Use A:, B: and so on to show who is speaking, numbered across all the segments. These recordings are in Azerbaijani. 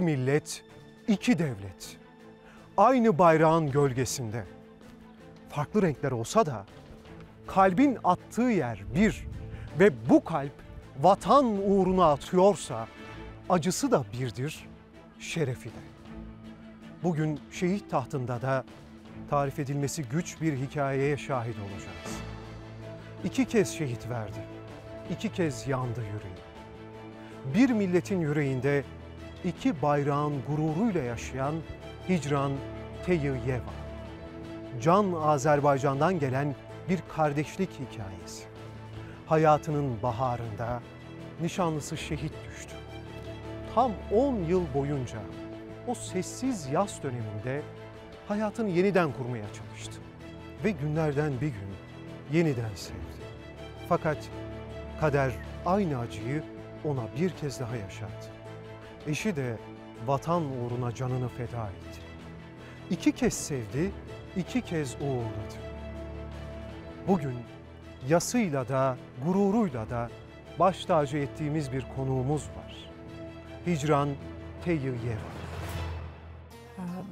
A: millet, iki devlet. Aynı bayrağın gölgesinde. Farklı renkler olsa da kalbin attığı yer bir ve bu kalp vatan uğruna atıyorsa acısı da birdir, şerefi de. Bugün şehit tahtında da tarif edilmesi güç bir hikayeye şahit olacağız. 2 kez şehit verdi, 2 kez yandı yüreği. Bir milletin yüreğinde 2 bayrağın gururuyla yaşayan Hicran Teyyeva. Can Azerbaycan'dan gelen bir kardeşlik hikayesi. Hayatının baharında nişanlısı şehit düştü. Tam 10 yıl boyunca o sessiz yaz döneminde hayatını yeniden kurmaya çalıştı. Ve günlerden bir gün yeniden sevdi. Fakat kader aynı acıyı ona bir kez daha yaşattı. Eşi de vatan uğruna canını feda etti. 2 kez sevdi, 2 kez uğurladı. Bugün yasıyla da gururuyla da baş tacı ettiğimiz bir konuğumuz var. Hicran Teyyeva.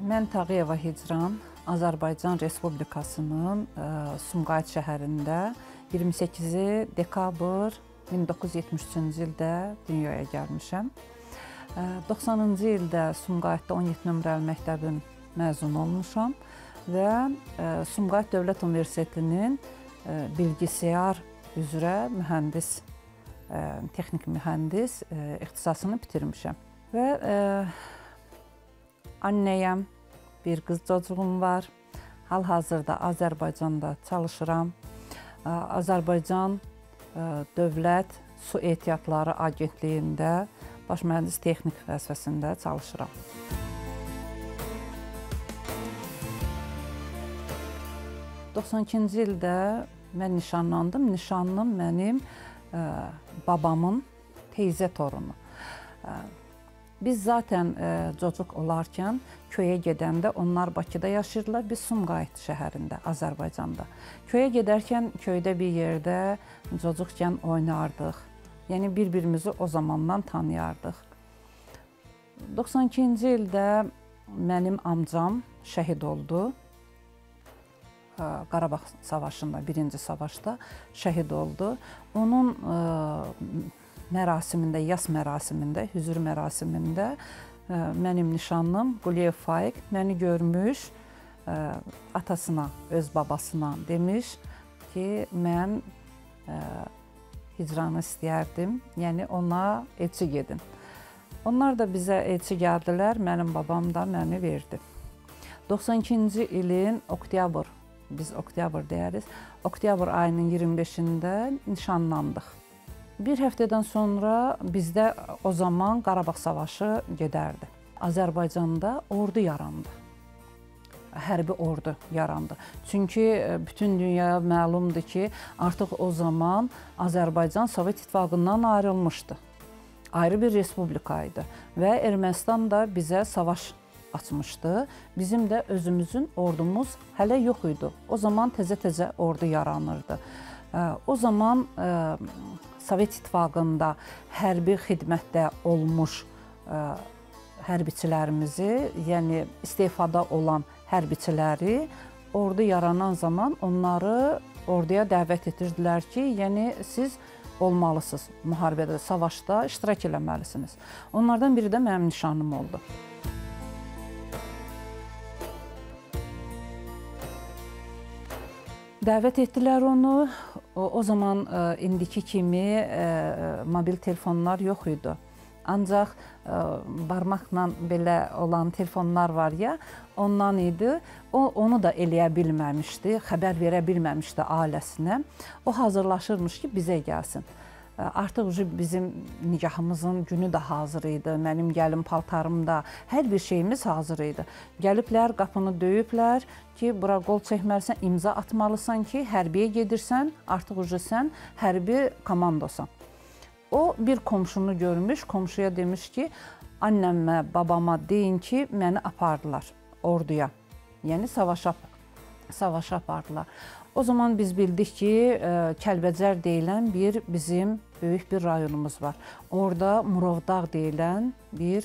B: Mən Tağıyeva Hicran, Azərbaycan Respublikasının Sumqayıt şəhərində 28 dekabr 1973-cü ildə dünyaya gəlmişəm. 90-cı ildə Sumqayıtda 17 nömrəli məktəbin məzun olmuşam və Sumqayıt Dövlət Universitetinin bilgisayar üzrə mühəndis, texnik mühəndis ixtisasını bitirmişəm. Və annəyəm, bir qız çocuğum var. Hal-hazırda Azərbaycanda çalışıram. Azərbaycan Dövlət Su Ehtiyatları Agentliyində baş mühəndis texnik vəzifəsində çalışıram. ...92-ci ildə mən nişanlandım. Nişanlım mənim babamın teyzə torunu. Biz zaten çocuq olarkən köyə gedəndə onlar Bakıda yaşayırlar, biz Sumqayıt şəhərində, Azərbaycanda. Köyə gedərkən köydə bir yerdə çocuqkən oynardıq. Yəni bir-birimizi o zamandan tanıyardıq. 92-ci ildə mənim amcam şəhid oldu. Qarabağ Savaşında, 1-ci savaşda şəhid oldu. Onun mərasimində, yas mərasimində, hüzur mərasimində mənim nişanlım Quliyev Faiq məni görmüş, atasına, öz babasına demiş ki, mən Hicranı istəyərdim, yəni ona elçi gedin. Onlar da bizə elçi gəldilər, mənim babam da məni verdi. 92-ci ilin oktyabr, biz oktyabr deyəriz, oktyabr ayının 25-də nişanlandıq. Bir həftədən sonra bizdə o zaman Qarabağ Savaşı gedərdi. Azərbaycanda ordu yarandı. Hərbi ordu yarandı. Çünki bütün dünyaya məlumdur ki, artıq o zaman Azərbaycan Sovet İttifaqından ayrılmışdı. Ayrı bir respublika idi və Ermənistan da bizə savaş açmışdı. Bizim də özümüzün ordumuz hələ yox idi. O zaman təzə-təzə ordu yaranırdı. O zaman Sovet İttifaqında hərbi xidmətdə olmuş hərbiçilərimizi, yəni istefada olan hərbiçiləri ordu yaranan zaman onları orduya dəvət edirdilər ki, yəni siz olmalısınız müharibədə, savaşda iştirak eləməlisiniz. Onlardan biri də mənim nişanlım oldu. Dəvət etdilər onu. O zaman indiki kimi mobil telefonlar yox idi. Ancaq barmaqla belə olan telefonlar var ya, ondan idi. O, onu da eləyə bilməmişdi, xəbər verə bilməmişdi ailəsinə. O hazırlaşırmış ki, bizə gəlsin. Artıq bizim nikahımızın günü də hazır idi. Mənim gəlim paltarım da, hər bir şeyimiz hazır idi. Gəliblər, qapını döyüblər ki, bura qol çəkməlisən, imza atmalısan ki, hərbiyə gedirsən, artıq sən hərbi komandosan. O bir komşunu görmüş, komşuya demiş ki, annəmə, babama deyin ki, məni apardılar orduya. Yəni savaşa apardılar. O zaman biz bildik ki, Kəlbəcər deyilən bizim böyük bir rayonumuz var. Orada Murovdağ deyilən bir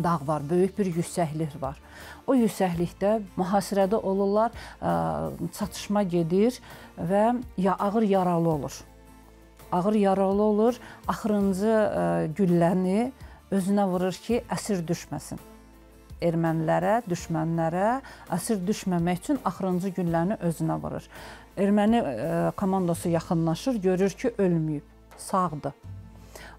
B: dağ var, böyük bir yüksəklik var. O yüksəklikdə mühasirədə olurlar, çatışma gedir və ağır yaralı olur. Ağır yaralı olur, axırıncı gülləni özünə vurur ki, əsir düşməsin. Ermənilərə, düşmənlərə əsir düşməmək üçün axırıncı gülləni özünə vurur. Erməni komandası yaxınlaşır, görür ki, ölməyib, sağdır.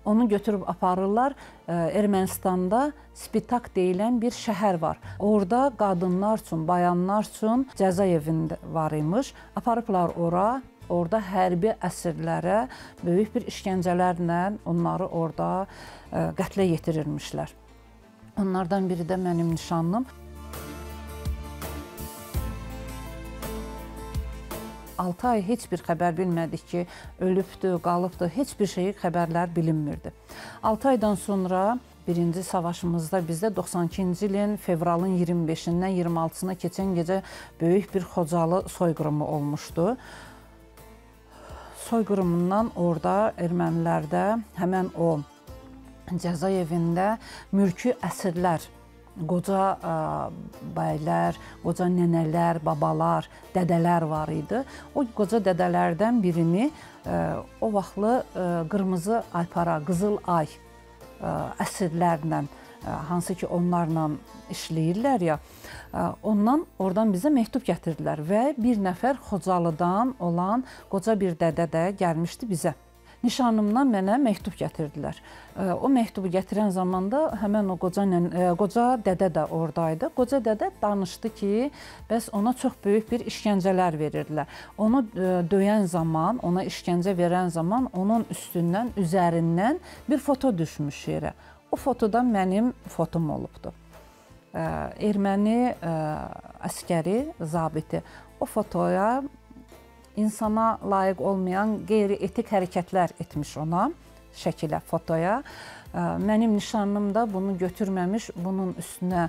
B: Onu götürüb aparırlar. Ermənistanda Spitak deyilən bir şəhər var. Orada qadınlar üçün, bayanlar üçün cəza evində var imiş. Aparıblar ora. Orada hərbi əsirlərə böyük bir işgəncələrlə onları orada qətlə yetirirmişlər. Onlardan biri də mənim nişanlım. 6 ay heç bir xəbər bilmədik ki, ölübdür, qalıbdır, heç bir şeyi xəbərlər bilinmirdi. 6 aydan sonra birinci savaşımızda bizdə 92-ci ilin fevralın 25-dən 26-sına keçən gecə böyük bir Xocalı soyqırımı olmuşdu. Soyqırımından orada ermənilərdə həmən o cəza evində mülki əsirlər, qoca bəylər, qoca nənələr, babalar, dədələr var idi. O qoca dədələrdən birini o vaxtlı qırmızı aypara, qızıl ay əsirlərlə, hansı ki onlarla işləyirlər ya, oradan bizə məktub gətirdilər və bir nəfər Xocalıdan olan qoca bir dədə də gəlmişdi bizə. Nişanlımdan mənə məktub gətirdilər. O məktubu gətirən zamanda həmən o qoca dədə də oradaydı. Qoca dədə danışdı ki, bəs ona çox böyük bir işgəncələr verirdilər. Onu döyən zaman, ona işgəncə verən zaman onun üstündən, üzərindən bir foto düşmüş yerə. O fotoda mənim fotom olubdu. Erməni əskəri, zabiti o fotoya insana layiq olmayan qeyri-etik hərəkətlər etmiş ona, şəkilə, fotoya. Mənim nişanlım da bunu götürməmiş, bunun üstünə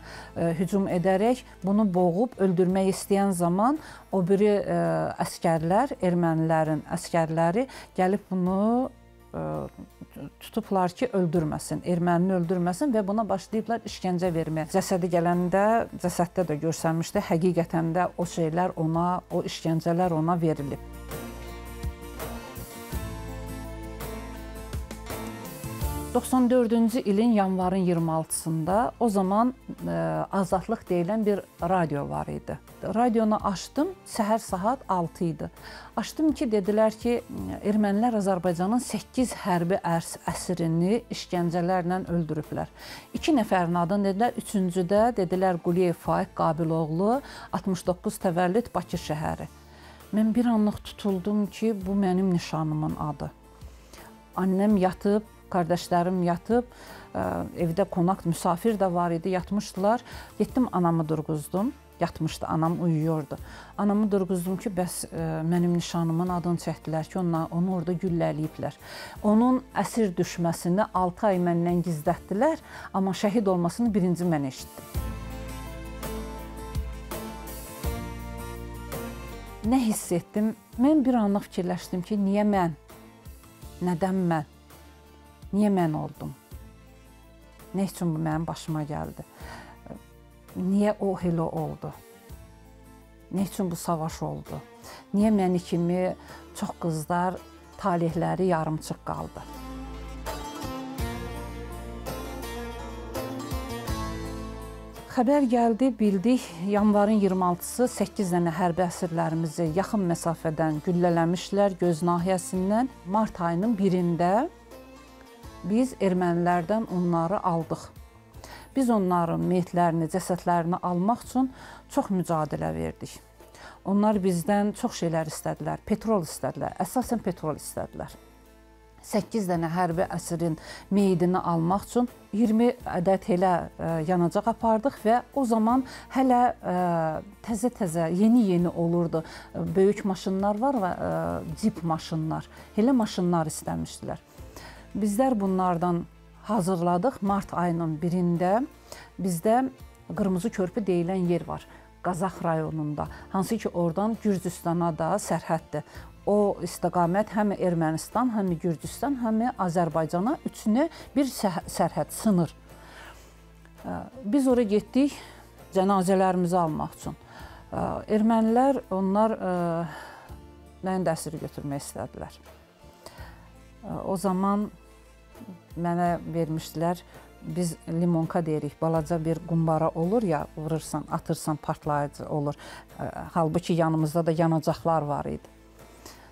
B: hücum edərək, bunu boğub öldürmək istəyən zaman o biri əskərlər, ermənilərin əskərləri gəlib bunu tutublar ki, öldürməsin, ermənini öldürməsin və buna başlayıblar işgəncə verməyə. Cəsədi gələndə, cəsəddə də görsənmişdi, həqiqətən də o şeylər ona, o işgəncələr ona verilib. 94-cü ilin yanvarın 26-sında o zaman Azadlıq deyilən bir radio var idi. Radionu açdım, səhər saat 6 idi. Açdım ki, dedilər ki, ermənilər Azərbaycanın 8 hərbi əsirini işgəncələrlə öldürüblər. 2 nəfərin adını dedilər, 3-cüdə dedilər Quliyev Faiq Qabiloğlu, 69 təvəllüd Bakı şəhəri. Mən bir anlıq tutuldum ki, bu mənim nişanımın adı. Annem yatıb, qardaşlarım yatıb, evdə qonaq, müsafir də var idi, yatmışdılar. Getdim, anamı durğuzdum, yatmışdı, anam uyuyordu. Anamı durğuzdum ki, bəs mənim nişanımın adını çəkdilər ki, onu orada gülləliyiblər. Onun əsir düşməsini 6 ay məndən gizlətdilər, amma şəhid olmasını birinci mən eşitdim. Nə hiss etdim? Mən bir anlıq fikirləşdim ki, niyə mən? Nədən mən? Niyə mən oldum? Nə üçün bu mənim başıma gəldi? Niyə o elə oldu? Nə üçün bu savaş oldu? Niyə məni kimi çox qızlar talihləri yarımçıq qaldı? Xəbər gəldi, bildik, yanvarın 26-sı 8 dənə hərbi əsirlərimizi yaxın məsafədən güllələmişlər göz nahiyəsindən. Mart ayının 1-də biz ermənilərdən onları aldıq. Biz onların meyitlərini, cəsədlərini almaq üçün çox mücadilə verdik. Onlar bizdən çox şeylər istədilər, petrol istədilər, əsasən petrol istədilər. 8 dənə hərbiəsirin meyidini almaq üçün 20 ədəd elə yanacaq apardıq və o zaman hələ təzə-təzə, yeni-yeni olurdu. Böyük maşınlar var və cip maşınlar, elə maşınlar istəmişdilər. Bizlər bunlardan hazırladıq. Mart ayının 1-də bizdə Qırmızı Körpü deyilən yer var, Qazax rayonunda. Hansı ki, oradan Gürcüstana da sərhəddir. O istiqamət həm Ermənistan, həm Gürcüstan, həm Azərbaycana üçünü bir sərhəd, sınır. Biz oraya getdik cənazələrimizi almaq üçün. Ermənilər, onlar məni də əsir götürmək istədilər. O zaman mənə vermişdilər, biz limonka deyirik, balaca bir qumbara olur ya, vurursan, atırsan, partlayıcı olur. Halbuki yanımızda da yanacaqlar var idi.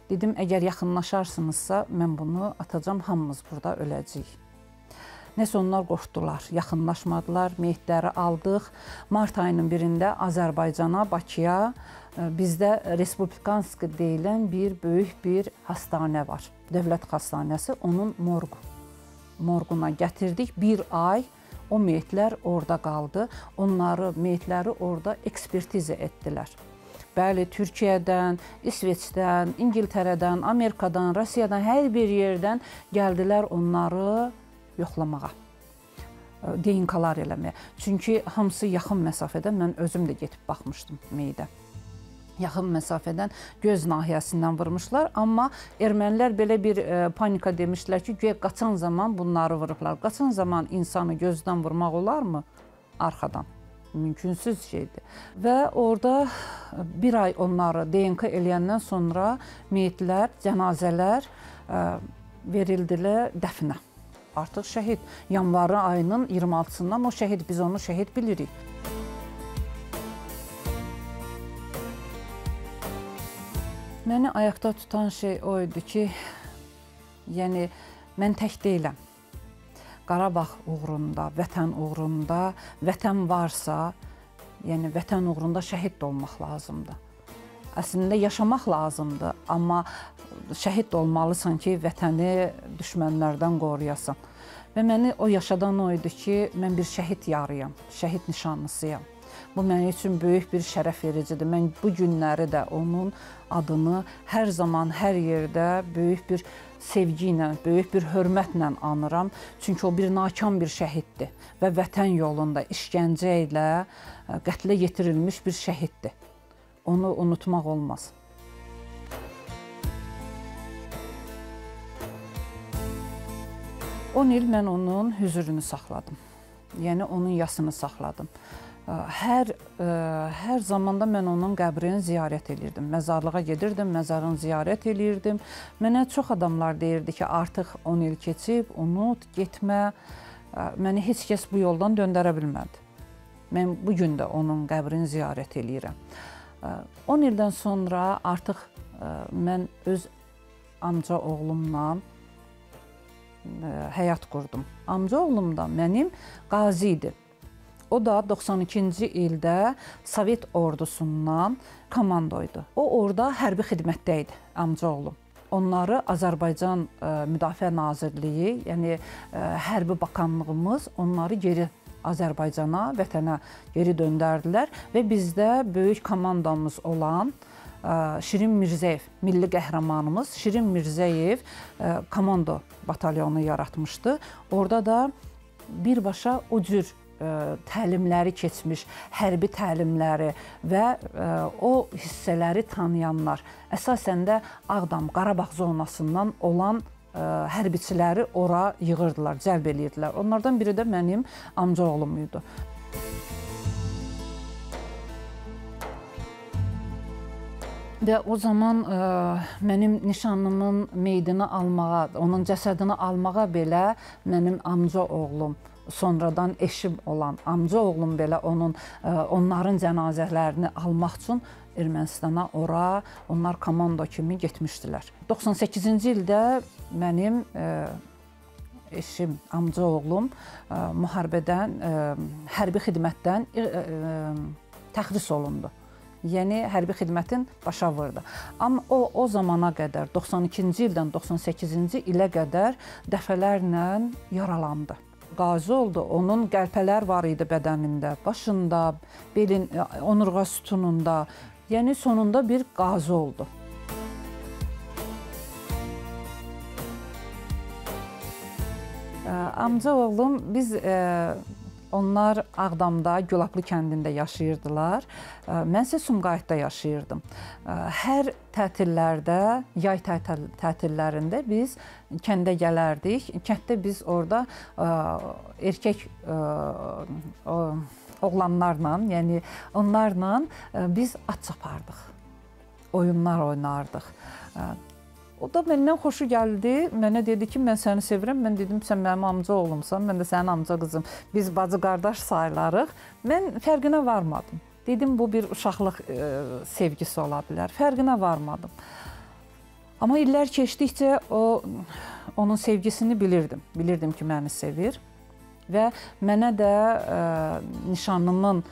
B: Dedim, əgər yaxınlaşarsınızsa, mən bunu atacam, hamımız burada öləcəyik. Nəsə onlar qorxdular, yaxınlaşmadılar, meyitləri aldıq. Mart ayının birində Azərbaycana, Bakıya, bizdə Respublikanski deyilən bir böyük bir hastanə var. Dövlət hastanəsi, onun morquna gətirdik. Bir ay o meyitlər orada qaldı. Onları, meyitləri orada ekspertiza etdilər. Bəli, Türkiyədən, İsveçdən, İngiltərədən, Amerikadan, Rusiyadan, hər bir yerdən gəldilər onları yoxlamağa, DNK-lar eləməyə. Çünki hamısı yaxın məsafədən, mən özüm də getib baxmışdım meyidə. Yaxın məsafədən göz nahiyəsindən vurmuşlar, amma ermənilər belə bir panika demişlər ki, güya qaçan zaman bunları vurublar. Qaçan zaman insanı gözdən vurmaq olarmı? Arxadan. Mümkünsüz şeydir. Və orada bir ay onları DNK eləyəndən sonra meyitlər, cənazələr verildilər dəfinə. Artıq şəhid. Yanvarın ayının 26-sından o şəhid, biz onu şəhid bilirik. Məni ayaqda tutan şey o idi ki, yəni mən tək deyiləm. Qarabağ uğrunda, vətən uğrunda, vətən varsa, yəni vətən uğrunda şəhid olmaq lazımdır. Əslində yaşamaq lazımdır, amma şəhid olmalısan ki, vətəni düşmənlərdən qoruyasan. Və məni o yaşadan o idi ki, mən bir şəhid yarıyam, şəhid nişanlısıyam. Bu mənim üçün böyük bir şərəf vericidir. Mən bu günləri də onun adını hər zaman, hər yerdə böyük bir sevgi ilə, böyük bir hörmətlə anıram. Çünki o bir nakam bir şəhiddir və vətən yolunda işgəncə ilə qətlə yetirilmiş bir şəhiddir. Onu unutmaq olmaz. On il mən onun hüzurunu saxladım. Yəni onun yasını saxladım. Hər zamanda mən onun qəbrini ziyarət edirdim. Məzarlığa gedirdim, məzarını ziyarət edirdim. Mənə çox adamlar deyirdi ki, artıq 10 il keçib, unut, getmə. Məni heç kəs bu yoldan döndərə bilmədi. Mən bugün də onun qəbrini ziyarət edirəm. 10 ildən sonra artıq mən öz amca oğlumla həyat qurdum. Amca oğlum da mənim qazi idi. O da 92-ci ildə Sovet ordusundan komandoydu. O orada hərbi xidmətdə idi, amca oğlum. Onları Azərbaycan Müdafiə Nazirliyi, yəni hərbi bakanlığımız onları geri Azərbaycana, vətənə geri döndərdilər və bizdə böyük komandamız olan Şirin Mirzəyev, milli qəhrəmanımız Şirin Mirzəyev komando batalyonu yaratmışdı. Orada da birbaşa o cür təlimləri keçmiş, hərbi təlimləri və o hissələri tanıyanlar, əsasən də Ağdam, Qarabağ zonasından olan hərbiçiləri ora yığırdılar, cəlb edirdilər. Onlardan biri də mənim amca oğlum idi. Və o zaman mənim nişanlımın meydini almağa, onun cəsədini almağa belə mənim amca oğlum, sonradan eşim olan amca oğlum belə onların cənazələrini almaq üçün Ermənistana ora, onlar komando kimi getmişdilər. 98-ci ildə mənim eşim, amca oğlum müharibədən, hərbi xidmətdən təxris olundu. Yəni hərbi xidmətin başa vurdu. Amma o zamana qədər, 92-ci ildən 98-ci ilə qədər dəfələrlə yaralandı. Qazi oldu, onun qəlpələr var idi bədənində, başında, belin, onurğa sütununda. Yəni sonunda bir qazi oldu. Amca oğlum, biz onlar Ağdamda, Gülaqlı kəndində yaşayırdılar. Mən isə Sumqayıtda yaşayırdım. Hər tətillərdə, yay tətillərində biz kəndə gələrdik. Kənddə biz orada erkək oğlanlarla, yəni onlarla biz at çapardıq, oyunlar oynardıq. O da məndən xoşu gəldi. Mənə dedi ki, mən səni sevirəm. Mən dedim, sən mənim amca oğlumsan, mən də sənin amca qızım. Biz bacı-qardaş sayılarıq. Mən fərqinə varmadım. Dedim, bu bir uşaqlıq sevgisi ola bilər. Fərqinə varmadım. Amma illər keçdikcə onun sevgisini bilirdim. Bilirdim ki, məni sevir. Və mənə də nişanlımın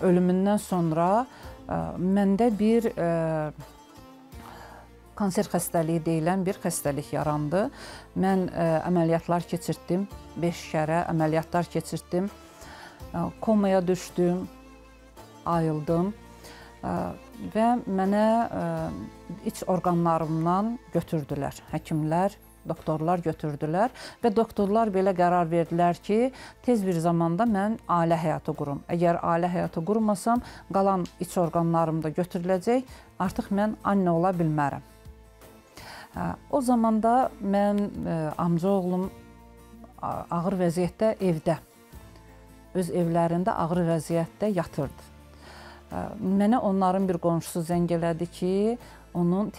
B: ölümündən sonra məndə bir kanser xəstəliyi deyilən bir xəstəlik yarandı. Mən əməliyyatlar keçirtdim, 5 kərə əməliyyatlar keçirtdim. Komaya düşdüm, ayıldım və mənə iç orqanlarımdan götürdülər. Həkimlər, doktorlar götürdülər və doktorlar belə qərar verdilər ki, tez bir zamanda mən ailə həyatı qurum. Əgər ailə həyatı qurmasam, qalan iç orqanlarım da götürüləcək, artıq mən anne ola bilmərəm. O zamanda mən amca oğlum ağır vəziyyətdə evdə, öz evlərində ağır vəziyyətdə yatırdı. Mənə onların bir qonşusu zəng elədi ki,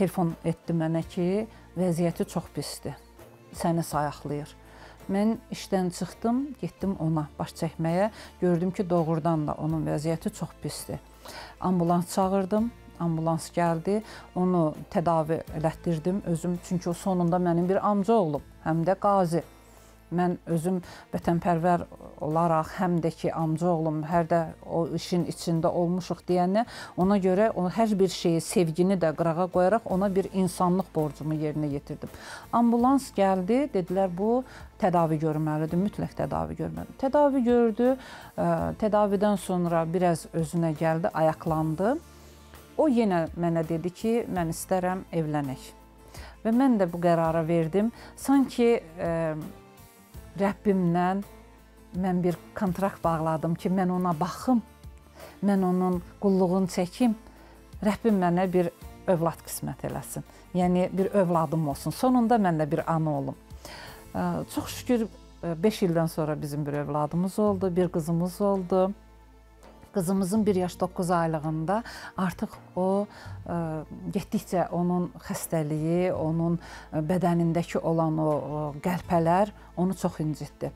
B: telefon etdi mənə ki, vəziyyəti çox pisdir, səni sayaqlayır. Mən işdən çıxdım, getdim ona baş çəkməyə, gördüm ki, doğrudan da onun vəziyyəti çox pisdir. Ambulans çağırdım. Ambulans gəldi, onu tədavi elətdirdim özüm. Çünki o sonunda mənim bir amca oğlum, həm də qazi. Mən özüm vətənpərvər olaraq, həm də ki, amca oğlum, hər də o işin içində olmuşuq deyənə, ona görə hər bir şeyi, sevgini də qırağa qoyaraq ona bir insanlıq borcumu yerinə yetirdim. Ambulans gəldi, dedilər, bu tədavi görməlidir, mütləq tədavi görməlidir. Tədavi gördü, tədavidən sonra biraz özünə gəldi, ayaqlandı. O yenə mənə dedi ki, mən istərəm evlənək. Və mən də bu qərara verdim. Sanki Rəbbimlə mən bir kontrakt bağladım ki, mən ona baxım, mən onun qulluğunu çəkim, Rəbbim mənə bir övlad qismət eləsin. Yəni, bir övladım olsun. Sonunda mən də bir ana olum. Çox şükür, 5 ildən sonra bizim bir övladımız oldu, bir qızımız oldu. Qızımızın 1 yaş 9 aylığında artıq o getdikcə onun xəstəliyi, onun bədənindəki olan o qəlpələr onu çox incitdi.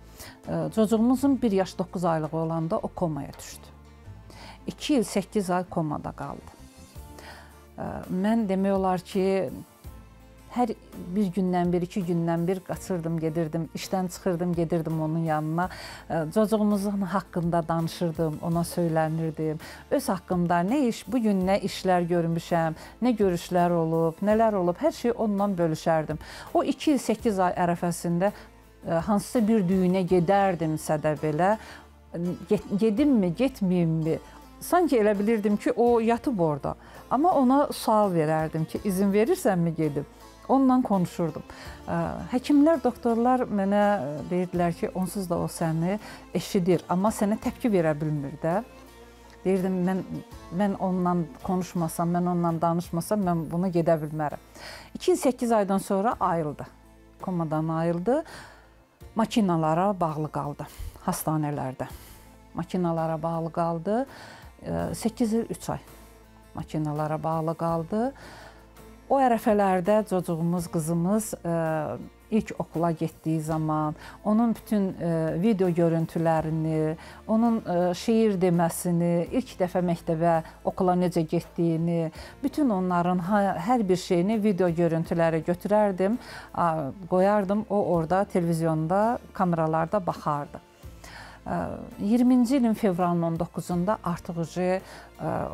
B: Çocuğumuzun 1 yaş 9 aylığı olanda o komaya düşdü. 2 il 8 ay komada qaldı. Mən demək olar ki, hər bir gündən bir, 2 gündən bir qaçırdım, gedirdim, işdən çıxırdım, gedirdim onun yanına. Çocuğumuzun haqqında danışırdım, ona söylənirdim. Öz haqqımda bugün nə işlər görmüşəm, nə görüşlər olub, nələr olub, hər şeyi onunla bölüşərdim. O 2 il 8 ay ərəfəsində hansısa bir düyünə gedərdimsə də belə, gedimmi, getməyimmi? Sanki elə bilirdim ki, o yatıb orada. Amma ona sual verərdim ki, izin verirsənmi gedib? Onunla konuşurdum. Həkimlər, doktorlar mənə deyirdilər ki, onsuz da o səni eşidir, amma sənə təpki verə bilmir də. Deyirdim, mən onunla konuşmasam, mən onunla danışmasam, mən bunu gedə bilmərəm. 2-8 aydan sonra ayıldı. Komadan ayıldı. Makinalara bağlı qaldı, hastanələrdə. Makinalara bağlı qaldı. 8 il 3 ay makinalara bağlı qaldı. O ərəfələrdə çocuğumuz, qızımız ilk okula getdiyi zaman, onun bütün video görüntülərini, onun şeir deməsini, ilk dəfə məktəbə, okula necə getdiyini, bütün onların hər bir şeyini video görüntüləri götürərdim, qoyardım, o orada televizyonda, kameralarda baxardı. 20-ci ilin fevralın 19-da artıq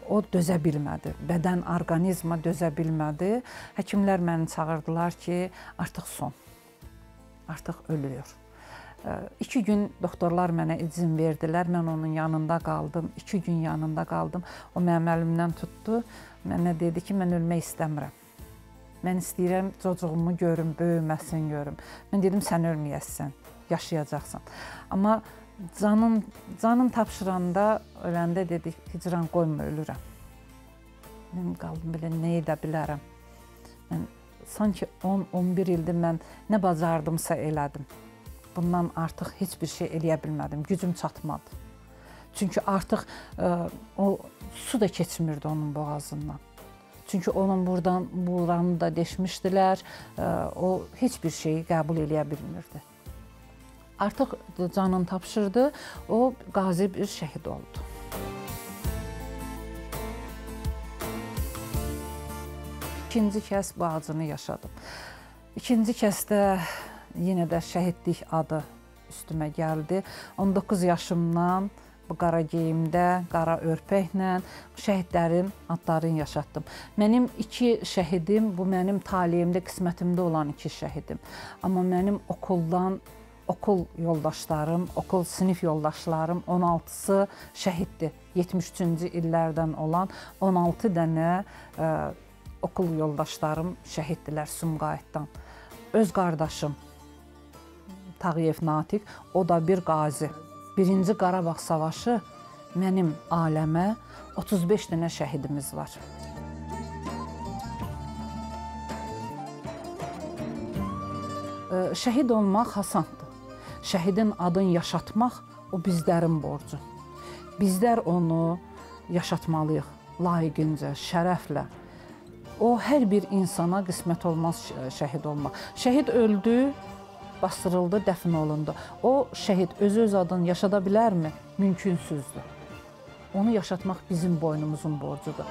B: o dözə bilmədi, bədən, orqanizma dözə bilmədi. Həkimlər məni çağırdılar ki, artıq son, artıq ölüyor. 2 gün doktorlar mənə izin verdilər, mən onun yanında qaldım, 2 gün yanında qaldım. O mənim əlimdən tutdu, mənə dedi ki, mən ölmək istəmirəm. Mən istəyirəm, çocuğumu görüm, böyüməsin görüm. Mən dedim, sən ölməyəsən, yaşayacaqsan. Amma Canın tapşıranda, öləndə dedik, hicran qoyma, ölürəm. Mən qaldım belə, nə edə bilərəm? Mən sanki 10-11 ildir mən nə bacardımsa elədim. Bundan artıq heç bir şey eləyə bilmədim, gücüm çatmadı. Çünki artıq o su da keçmirdi onun boğazından. Çünki onun buranı da deşmişdilər, o heç bir şeyi qəbul eləyə bilmirdi. Artıq canını tapşırdı, o qazi bir şəhid oldu. İkinci kəs bu acını yaşadım. İkinci kəsdə yenə də şəhidlik adı üstümə gəldi. 19 yaşımdan bu qara geyimdə, qara örpəklə şəhidlərin adlarını yaşatdım. Mənim 2 şəhidim, bu mənim taleyimdə, qismətimdə olan 2 şəhidim. Amma mənim okul yoldaşlarım, okul sinif yoldaşlarım 16-sı şəhiddir. 73-cü illərdən olan 16 dənə okul yoldaşlarım şəhiddirlər Sumqayıtdan. Öz qardaşım Tağıyev Natiq, o da bir qazi. Birinci Qarabağ savaşı mənim aləmə 35 dənə şəhidimiz var. Şəhid olmaq asandır. Şəhidin adını yaşatmaq o bizlərin borcu. Bizlər onu yaşatmalıyıq layiqincə, şərəflə. O hər bir insana qismət olmaz şəhid olmaq. Şəhid öldü, bastırıldı, dəfn olundu. O şəhid öz adını yaşada bilərmi? Mümkünsüzdür. Onu yaşatmaq bizim boynumuzun borcudur.